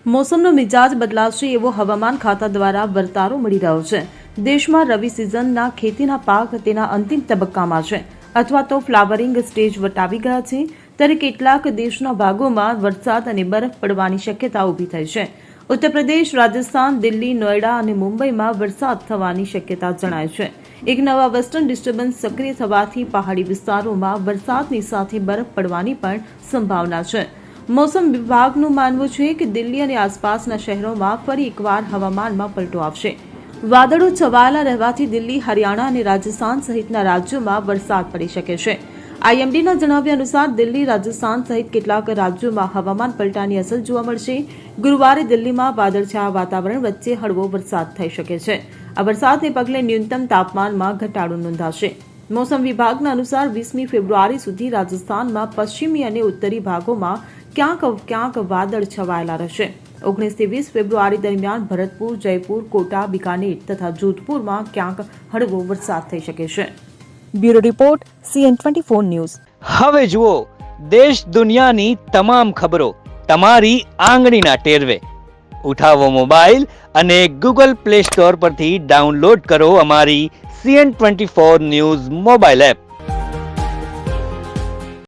મોસમનો મિજાજ બદલાશે એવો હવામાન ખાતા દ્વારા વર્તારો મળી રહ્યો છે। દેશમાં રવિ સિઝનના ખેતીના પાક તેના અંતિમ તબક્કામાં છે અથવા તો ફ્લાવરિંગ સ્ટેજ વટાવી ગયા છે, ત્યારે કેટલાક દેશના ભાગોમાં વરસાદ અને બરફ પડવાની શક્યતા ઊભી થઈ છે। ઉત્તર પ્રદેશ, રાજસ્થાન, દિલ્હી, નોઈડા અને મુંબઈમાં વરસાદ થવાની શક્યતા જણાય છે। એક નવા વેસ્ટર્ન ડિસ્ટર્બન્સ સક્રિય થવાથી પહાડી વિસ્તારોમાં વરસાદની સાથે બરફ પડવાની પણ સંભાવના છે। મોસમ વિભાગનું માનવું છે કે દિલ્હી અને આસપાસના શહેરોમાં ફરી એકવાર હવામાનમાં પલટો આવશે। વાદળો છવાયેલા રહેવાથી દિલ્હી, હરિયાણા અને રાજસ્થાન સહિતના રાજ્યોમાં વરસાદ પડી શકે છે। આઈએમડીના જણાવ્યા અનુસાર દિલ્હી, રાજસ્થાન સહિત કેટલાક રાજ્યોમાં હવામાન પલટાની અસર જોવા મળશે। ગુરુવારે દિલ્હીમાં વાદળછાયા વાતાવરણ વચ્ચે હળવો વરસાદ થઈ શકે છે। આ વરસાદને પગલે ન્યૂનતમ તાપમાનમાં ઘટાડો નોંધાશે। મોસમ વિભાગના અનુસાર 20મી ફેબ્રુઆરી સુધી રાજસ્થાનમાં પશ્ચિમી અને ઉત્તરી ભાગોમાં ક્યાંક વાદળ છવાયેલા રહેશે। 19થી 20 ફેબ્રુઆરી દરમિયાન ભરતપુર, જયપુર, કોટા, બિકાનેર તથા જોધપુરમાં ક્યાંક હળવો વરસાદ થઈ શકે છે। Bureau report, CN24 news. હવે જુઓ દેશ દુનિયાની તમામ ખબરો તમારી આંગળીના ટેરવે। ઉઠાવો મોબાઈલ અને Google Play Store પરથી ડાઉનલોડ કરો અમારી CN24 ન્યૂઝ મોબાઈલ એપ।